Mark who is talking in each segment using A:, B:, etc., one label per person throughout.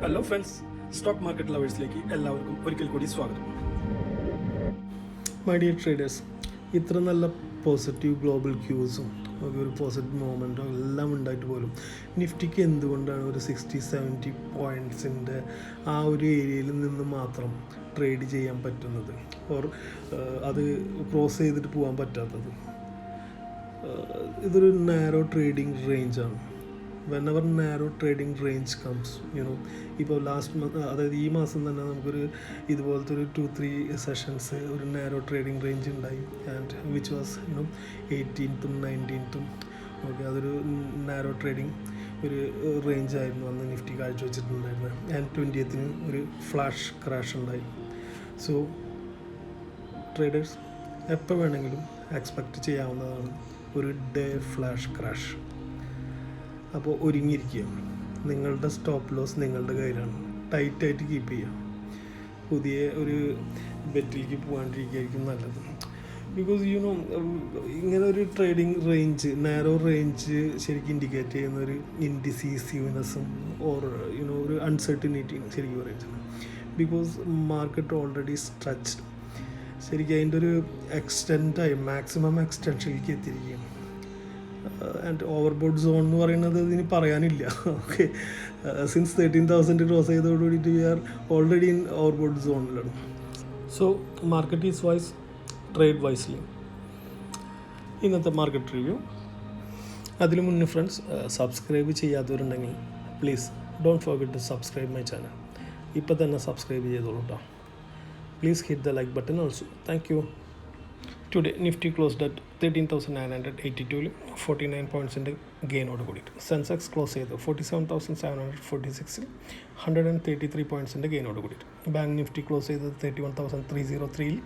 A: Hello friends, stock market ലവേഴ്സിലേക്ക് എല്ലാവർക്കും ഒരിക്കൽ കൂടി സ്വാഗതം. മൈ ഡിയർ ട്രേഡേഴ്സ്, ഇത്ര നല്ല പോസിറ്റീവ് ഗ്ലോബൽ ക്യൂസും ഒരു പോസിറ്റീവ് മൂവ്മെൻറ്റും എല്ലാം ഉണ്ടായിട്ട് പോലും നിഫ്റ്റിക്ക് എന്തുകൊണ്ടാണ് ഒരു 60-70 പോയിൻറ്റ്സിൻ്റെ ആ ഒരു ഏരിയയിൽ നിന്ന് മാത്രം ട്രേഡ് ചെയ്യാൻ പറ്റുന്നത്, ഓർ അത് ക്രോസ് ചെയ്തിട്ട് പോകാൻ പറ്റാത്തത്? ഇതൊരു നാരോ ട്രേഡിംഗ് റേഞ്ചാണ്. whenever narrow trading range comes, ഇപ്പോൾ ലാസ്റ്റ് മന്ത്, അതായത് ഈ മാസം തന്നെ നമുക്കൊരു ഇതുപോലത്തെ ഒരു 2-3 സെഷൻസ് ഒരു നാരോ ട്രേഡിംഗ് റേഞ്ച് ഉണ്ടായി. And which was 18th 19th. Okay, അതൊരു നാരോ ട്രേഡിംഗ് ഒരു റേഞ്ച് ആയിരുന്നു അന്ന് നിഫ്റ്റി കാഴ്ചവെച്ചിട്ടുണ്ടായിരുന്നത്. ആൻഡ് 20th ഒരു ഫ്ലാഷ് ക്രാഷ് ഉണ്ടായി. സോ ട്രേഡേഴ്സ് എപ്പോൾ വേണമെങ്കിലും എക്സ്പെക്റ്റ് ചെയ്യാവുന്നതാണ് ഒരു ഡേ ഫ്ലാഷ് ക്രാഷ്. അപ്പോൾ ഒരുങ്ങിയിരിക്കുക. നിങ്ങളുടെ സ്റ്റോപ്പ് ലോസ് നിങ്ങളുടെ കയ്യിലാണ്. ടൈറ്റായിട്ട് കീപ്പ് ചെയ്യുക. പുതിയ ഒരു ബെറ്റിലേക്ക് പോകാണ്ടിരിക്കുകയായിരിക്കും നല്ലത്. ബിക്കോസ് ഇങ്ങനെ ഒരു ട്രേഡിംഗ് റേഞ്ച്, നാരോ റേഞ്ച് ശരിക്കും ഇൻഡിക്കേറ്റ് ചെയ്യുന്ന ഒരു ഇൻഡിസീസീവ്നെസ്സും ഓർ ഒരു അൺസർട്ടിനിറ്റിയും ശരിക്കും പറയുന്നത്. Because market already stretched. ശരിക്കും അതിൻ്റെ ഒരു എക്സ്റ്റെൻഡായി മാക്സിമം എക്സ്റ്റൻഷനിലേക്ക് എത്തിയിരിക്കുകയാണ്. ആൻഡ് ഓവർബോഡ് സോൺ എന്ന് പറയുന്നത് ഇതിന് പറയാനില്ല. ഓക്കെ, സിൻസ് 13,000 ക്രോസ് ചെയ്തതോടുകൂടിയിട്ട് we are already in overbought സോണിലാണ്. So market is wise, trade wisely. ഇന്നത്തെ മാർക്കറ്റ് റിവ്യൂ. അതിന് മുന്നേ ഫ്രണ്ട്സ്, സബ്സ്ക്രൈബ് ചെയ്യാത്തവരുണ്ടെങ്കിൽ please don't forget to subscribe my channel. ഇപ്പോൾ തന്നെ സബ്സ്ക്രൈബ് ചെയ്തോളൂ കേട്ടോ. Please hit the like button also. Thank you. Today Nifty closed at 13,982 49 പോയിൻറ്റ്സിൻ്റെ ഗെയിനോട് കൂടിയിട്ട്. സെൻസെക്സ് ക്ലോസ് ചെയ്ത് 47,746 133 പോയിൻറ്റ്സിൻ്റെ ഗെയിനോട് കൂടിയിട്ട്. ബാങ്ക് നിഫ്റ്റി ക്ലോസ് ചെയ്തത് 31,303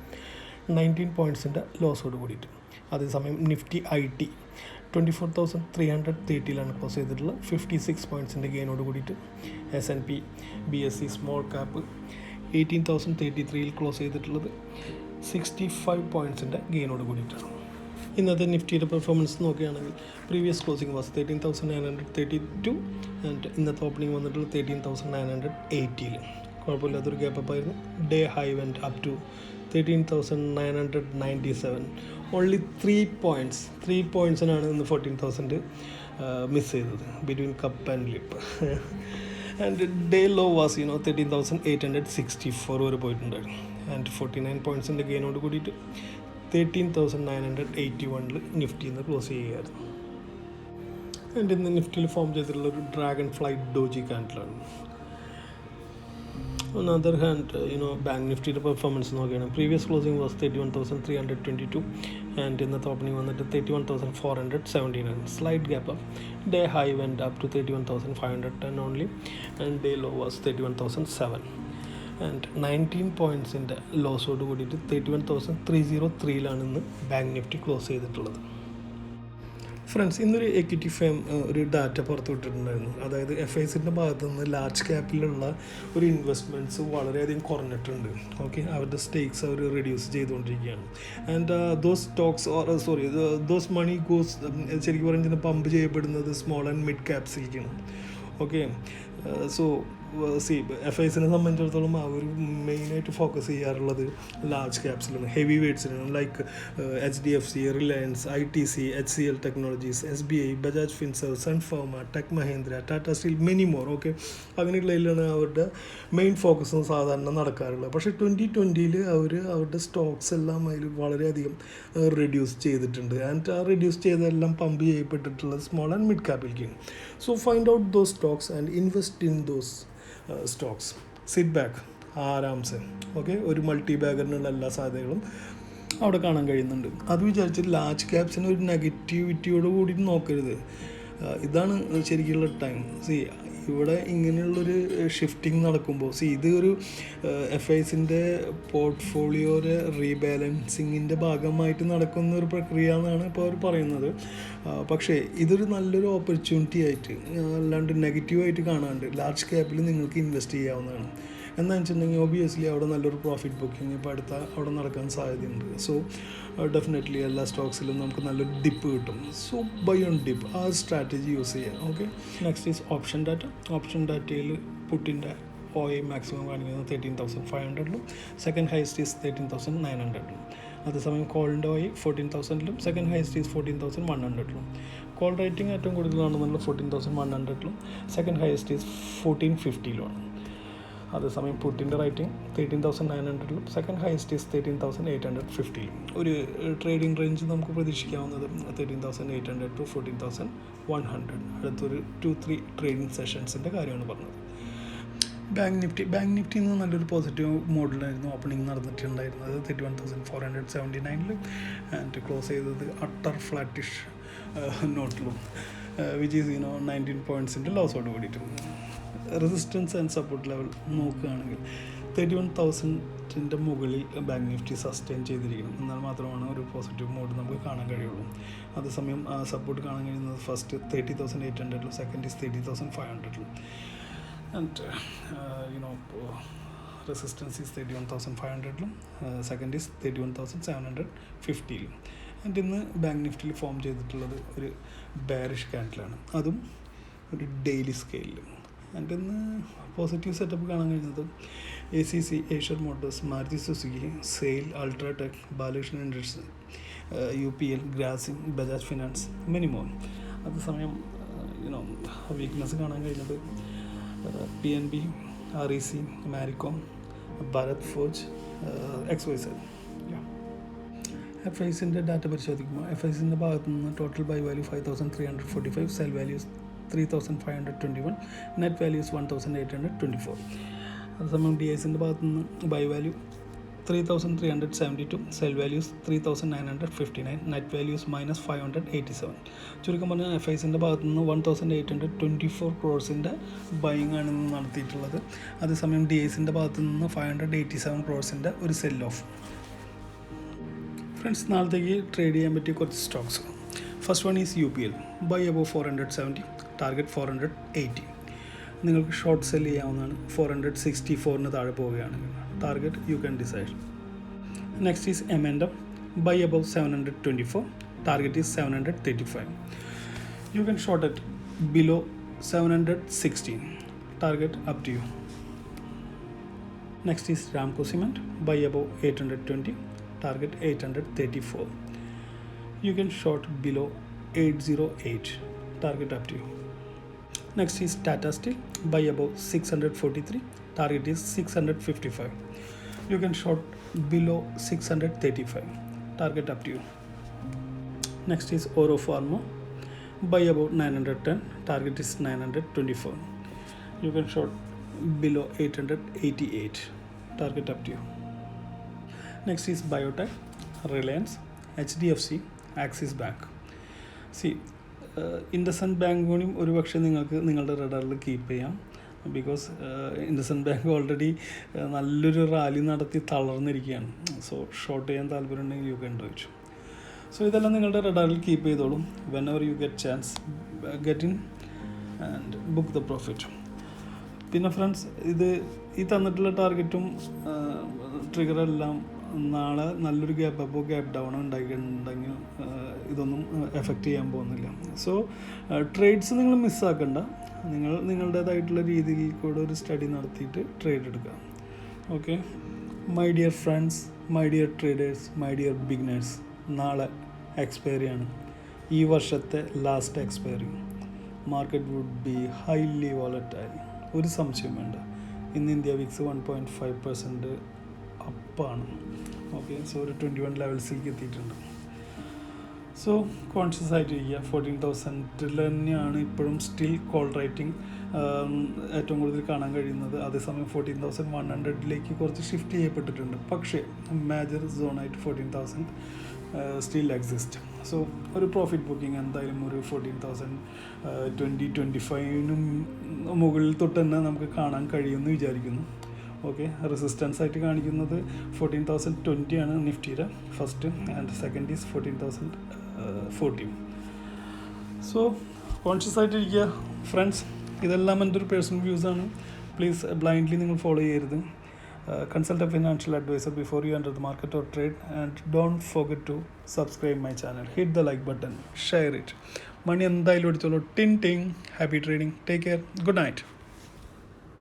A: 19 പോയിൻറ്റ്സിൻ്റെ ലോസോട് കൂടിയിട്ട്. അതേസമയം നിഫ്റ്റി IT 24,330 ക്ലോസ് ചെയ്തിട്ടുള്ളത് 56 പോയിൻറ്റ്സിൻ്റെ ഗെയിനോട് കൂടിയിട്ട്. S&P BSE small cap 18,033 close ചെയ്തിട്ടുള്ളത് 65 പോയിൻറ്റ്സിൻ്റെ ഗെയിനോട് കൂടിയിട്ടാണ്. ഇന്നത്തെ നിഫ്റ്റിയുടെ പെർഫോമൻസ് നോക്കുകയാണെങ്കിൽ പ്രീവിയസ് ക്ലോസിംഗ് വാസ് 13,932 ആൻഡ് ഇന്നത്തെ ഓപ്പണിംഗ് വന്നിട്ടുള്ളത് 13,980. കുഴപ്പമില്ലാത്തൊരു ഗ്യാപ്പ് ആയിരുന്നു. Day high went up to 13,997. Only 3 പോയിൻറ്റ്സിനാണ് ഇന്ന് 14,000 മിസ് ചെയ്തത് between cup and lip. And day low was 13,864 വരെ പോയിട്ടുണ്ടായിരുന്നു. ആൻഡ് 49 പോയിൻറ്റ്സിൻ്റെ ഗെയിനോട് കൂടിയിട്ട് 13,981 നിഫ്റ്റിയിൽ നിന്ന് ക്ലോസ് ചെയ്യുകയായിരുന്നു. ആൻഡ് ഇന്ന് നിഫ്റ്റിയിൽ ഫോം ചെയ്തിട്ടുള്ള ഒരു ഡ്രാഗൺ ഫ്ലൈറ്റ് ഡോജി കാൻഡിലാണ്. ഓൺ അതർ ഹാൻഡ് ബാങ്ക് നിഫ്റ്റിയുടെ പെർഫോമൻസ് നോക്കുകയാണെങ്കിൽ പ്രീവിയസ് ക്ലോസിംഗ് വാസ് 31,322 ആൻഡ് ഇന്നത്തെ ഓപ്പണിംഗ് വന്നിട്ട് 31,479. Slight gap up. Day high went up to 31,510 only and day low was 31,007. And 19 പോയിൻറ്റ്സിൻ്റെ ലോസോട് കൂടിയിട്ട് 31,303 ഇന്ന് ബാങ്ക് നിഫ്റ്റി ക്ലോസ് ചെയ്തിട്ടുള്ളത്. ഫ്രണ്ട്സ്, ഇന്നൊരു എക്വിറ്റി ഫേം ഒരു ഡാറ്റ പുറത്തു വിട്ടിട്ടുണ്ടായിരുന്നു. അതായത് FISൻ്റെ ഭാഗത്തു നിന്ന് ലാർജ് ക്യാപ്പിലുള്ള ഒരു ഇൻവെസ്റ്റ്മെൻറ്റ്സ് വളരെയധികം കുറഞ്ഞിട്ടുണ്ട്. ഓക്കെ, അവരുടെ സ്റ്റേക്സ് അവർ റെഡ്യൂസ് ചെയ്തുകൊണ്ടിരിക്കുകയാണ്. ആൻഡ് ദോസ് മണി ഗോസ്, ശരിക്കും പറഞ്ഞാൽ പമ്പ് ചെയ്യപ്പെടുന്നത് സ്മോൾ ആൻഡ് മിഡ് ക്യാപ്സിലേക്കാണ്. ഓക്കെ, സോ FISനെ സംബന്ധിച്ചിടത്തോളം അവർ മെയിനായിട്ട് ഫോക്കസ് ചെയ്യാറുള്ളത് ലാർജ് ക്യാപ്സിലാണ്, ഹെവി വെയ്റ്റ്സിലാണ്. Like HDFC, Reliance, ITC, HCL technologies, SBI, Bajaj Finserv, Sun Pharma, Tech Mahindra, Tata Steel, many more. Okay, അങ്ങനെയുള്ളതിലാണ് അവരുടെ മെയിൻ ഫോക്കസും സാധാരണ നടക്കാറുള്ളത്. പക്ഷേ 2020 അവരുടെ സ്റ്റോക്സ് എല്ലാം അതിൽ വളരെയധികം റെഡ്യൂസ് ചെയ്തിട്ടുണ്ട്. ആൻഡ് ആ റെഡ്യൂസ് ചെയ്തെല്ലാം പമ്പ് ചെയ്യപ്പെട്ടിട്ടുള്ളത് സ്മോൾ ആൻഡ് മിഡ് ക്യാപ്പിലേക്കാണ്. So find out those stocks and invest in those stocks. Sit back, ആരാംസെ. ഓക്കെ, ഒരു മൾട്ടി ബാഗറിനുള്ള എല്ലാ സാധ്യതകളും അവിടെ കാണാൻ കഴിയുന്നുണ്ട്. അത് വിചാരിച്ചിട്ട് ലാർജ് ക്യാപ്സിന് ഒരു നെഗറ്റിവിറ്റിയോട് കൂടി നോക്കരുത്. ഇതാണ് ശരിക്കുള്ള ടൈം. ഇവിടെ ഇങ്ങനെയുള്ളൊരു ഷിഫ്റ്റിംഗ് നടക്കുമ്പോൾ ഇതൊരു FISൻ്റെ പോർട്ട്ഫോളിയോയുടെ റീബാലൻസിങ്ങിൻ്റെ ഭാഗമായിട്ട് നടക്കുന്ന ഒരു പ്രക്രിയ എന്നാണ് ഇപ്പോൾ അവർ പറയുന്നത്. പക്ഷേ ഇതൊരു നല്ലൊരു ഓപ്പർച്യൂണിറ്റി ആയിട്ട്, അല്ലാണ്ട് നെഗറ്റീവായിട്ട് കാണാണ്ട് ലാർജ് ക്യാപ്പിൽ നിങ്ങൾക്ക് ഇൻവെസ്റ്റ് ചെയ്യാവുന്നതാണ്. എന്താണെന്ന് വെച്ചിട്ടുണ്ടെങ്കിൽ ഒബിയസ്ലി അവിടെ നല്ലൊരു പ്രോഫിറ്റ് ബുക്കിംഗ് ഇപ്പോൾ അവിടെ നടക്കാൻ സാധ്യതയുണ്ട്. സോ ഡെഫിനറ്റ്ലി എല്ലാ സ്റ്റോക്സിലും നമുക്ക് നല്ലൊരു ഡിപ്പ് കിട്ടും. സോ ബൈ ഓൺ ഡിപ്പ് ആ സ്ട്രാറ്റജി യൂസ് ചെയ്യാം. Okay, next is option data. Option ഡാറ്റയിൽ പുട്ടിൻ്റെ OI മാക്സിമം കാണിക്കുന്നത് 13,500-ലും, സെക്കൻഡ് ഹൈസ്റ്റ് ഈസ് 13,900-ലും. അതേസമയം കോളിൻ്റെ OI 14,000-ലും, സെക്കൻഡ് ഹൈസ്റ്റ് ഈസ് 14,100-ലും. കോൾ റേറ്റിംഗ് ഏറ്റവും കൂടുതലാണെന്നുള്ള 14,100-ലും, സെക്കൻഡ് ഹൈസ്റ്റ് ഈസ് 1450-ലുമാണ്. അതേസമയം പുട്ടിൻ്റെ റേറ്റിംഗ് 13,900-ലും, സെക്കൻഡ് ഹൈസ്റ്റ് ഈസ് 13,850-ലും. ഒരു ട്രേഡിംഗ് റേഞ്ച് നമുക്ക് പ്രതീക്ഷിക്കാവുന്നത് 13,800 to 14,100. അടുത്തൊരു 2-3 ട്രേഡിംഗ് സെഷൻസിൻ്റെ കാര്യമാണ് പറഞ്ഞത്. ബാങ്ക് നിഫ്റ്റിയിൽ നിന്ന് നല്ലൊരു പോസിറ്റീവ് മോഡിലായിരുന്നു ഓപ്പണിംഗ് നടന്നിട്ടുണ്ടായിരുന്നത്. 31,479-ൽ ആൻഡ് ക്ലോസ് ചെയ്തത് അട്ടർ ഫ്ലാറ്റിഷ് നോട്ടിലും, വിച്ച് ഈസ് 19 പോയിൻറ്റ്സിൻ്റെ ലോസോട് കൂടിയിട്ടും. റെസിസ്റ്റൻസ് ആൻഡ് സപ്പോർട്ട് ലെവൽ നോക്കുകയാണെങ്കിൽ 31,000-ൻ്റെ മുകളിൽ ബാങ്ക് നിഫ്റ്റി സസ്റ്റെയിൻ ചെയ്തിരിക്കണം. എന്നാൽ മാത്രമാണ് ഒരു പോസിറ്റീവ് മോഡ് നമുക്ക് കാണാൻ കഴിയുള്ളൂ. അതേസമയം സപ്പോർട്ട് കാണാൻ കഴിയുന്നത് ഫസ്റ്റ് 30,800-ലും, സെക്കൻഡ് ഈസ് 30,500-ലും. ആൻഡ് റെസിസ്റ്റൻസ് ഈസ് 31,500-ലും, സെക്കൻഡ് ഈസ് 31,750-ലും. ആൻഡ് ഇന്ന് ബാങ്ക് നിഫ്റ്റിയിൽ ഫോം ചെയ്തിട്ടുള്ളത് ഒരു ബെയറിഷ് ക്യാൻഡിലാണ്, അതും ഒരു ഡെയിലി സ്കെയിലിൽ. ആൻഡ് ഇന്ന് പോസിറ്റീവ് സെറ്റപ്പ് കാണാൻ കഴിയുന്നത് ACC, Eicher Motors, Maruti Suzuki, SAIL, UltraTech, Balakrishnan Industries, UPL, Grasim, Bajaj Finance, many more. അതേസമയം വീക്ക്നെസ് കാണാൻ കഴിയുന്നത് PNB, REC, Marico, Bharat Forge, XYZ. FISൻ്റെ ഡാറ്റ പരിശോധിക്കുമ്പോൾ FISൻ്റെ ഭാഗത്തു നിന്ന് total buy value 5,345, sell values 3,521, net values 1,824. അതേസമയം DISൻ്റെ ഭാഗത്തു നിന്ന് buy value 3,372, sell values 3,959, net values -587. ചുരുക്കം പറഞ്ഞാൽ FISൻ്റെ ഭാഗത്തു നിന്ന് 1,824 crores-ൻ്റെ ബൈങ് ആണ് ഇന്ന് നടത്തിയിട്ടുള്ളത്. അതേസമയം DISൻ്റെ ഭാഗത്തു നിന്ന് 587 crores-ൻ്റെ ഒരു സെൽ ഓഫ്. ഫ്രണ്ട്സ്, നാളത്തേക്ക് ട്രേഡ് ചെയ്യാൻ പറ്റിയ കുറച്ച് stocks. First one is UPL, buy above 470, target 480. നിങ്ങൾക്ക് ഷോർട്ട് സെൽ ചെയ്യാവുന്നതാണ് 464-ന് താഴെ പോവുകയാണെങ്കിൽ. Target you can decide. Next is M&M, buy above 724, target is 735. You can short at below 716, target up to you. Next is Ramco Cement, buy above 820, target 834. You can short below 808, target up to you. Next is Tata Steel, buy above 643, target is 655. You can short below 635, target up to you. Next is Oro Pharma, buy above 910, target is 924. You can short below 888, target up to you. Next is biotech, Reliance, HDFC, axis bank. IndusInd bank കൂടിയും ഒരു പക്ഷേ നിങ്ങൾക്ക് നിങ്ങളുടെ റഡാറിൽ keep ചെയ്യാം. Because IndusInd bank already നല്ലൊരു rally നടത്തി തളർന്നിരിക്കുകയാണ്. So short ചെയ്യാൻ താല്പര്യം ഉണ്ടെങ്കിൽ you can do it. So ഇതെല്ലാം നിങ്ങളുടെ റഡാറിൽ കീപ്പ് ചെയ്തോളും. When ever you get chance, get in and book the profit. പിന്നെ ഫ്രണ്ട്സ്, ഈ തന്നിട്ടുള്ള ടാർഗറ്റും ട്രിഗറെല്ലാം നാളെ നല്ലൊരു ഗ്യാപ്പ് അപ്പോ ഗ്യാപ്പ് ഡൗൺ ഉണ്ടായിട്ടുണ്ടെങ്കിൽ ഇതൊന്നും എഫക്റ്റ് ചെയ്യാൻ പോകുന്നില്ല. സോ ട്രേഡ്സ് നിങ്ങൾ മിസ്സാക്കണ്ട. നിങ്ങളുടേതായിട്ടുള്ള രീതിയിൽ കൂടെ ഒരു സ്റ്റഡി നടത്തിയിട്ട് ട്രേഡ് എടുക്കുക. Okay, my dear friends, my dear traders, my dear beginners, നാളെ എക്സ്പയറിയാണ്, ഈ വർഷത്തെ last expiry. Market would be highly volatile, ഒരു സംശയം വേണ്ട. ഇന്ന് ഇന്ത്യ വിക്സ് 1.5% അപ്പാണ്. ഓക്കെ, സോ ഒരു 21 ലെവൽസിലേക്ക് എത്തിയിട്ടുണ്ട്. സോ കോൺഷ്യസ് ആയിട്ടിരിക്കുക. 14,000 തന്നെയാണ് ഇപ്പോഴും സ്റ്റിൽ കോൾ റേറ്റിംഗ് ഏറ്റവും കൂടുതൽ കാണാൻ കഴിയുന്നത്. അതേസമയം 14,100-ലേക്ക് കുറച്ച് ഷിഫ്റ്റ് ചെയ്യപ്പെട്ടിട്ടുണ്ട്. പക്ഷേ മേജർ സോണായിട്ട് 14,000 സ്റ്റിൽ എക്സിസ്റ്റ്. സോ ഒരു പ്രോഫിറ്റ് ബുക്കിംഗ് എന്തായാലും ഒരു 14,025-നും മുകളിൽ തൊട്ട് തന്നെ നമുക്ക് കാണാൻ കഴിയുമെന്ന് വിചാരിക്കുന്നു. ഓക്കെ, റെസിസ്റ്റൻസ് ആയിട്ട് കാണിക്കുന്നത് 14,020 ആണ് നിഫ്റ്റിയുടെ first, and second is 14,040. So conscious ആയിട്ടിരിക്കുക ഫ്രണ്ട്സ്. ഇതെല്ലാം എൻ്റെ ഒരു പേഴ്സണൽ വ്യൂസാണ്. പ്ലീസ് ബ്ലൈൻഡ്ലി നിങ്ങൾ ഫോളോ ചെയ്യരുത്. Consult a financial advisor before you enter the market or trade, and don't forget to subscribe my channel. Hit the like button, share it. Money എന്തായാലും എടുത്തോളൂ. Ting ting. Happy trading. Take care. Good night.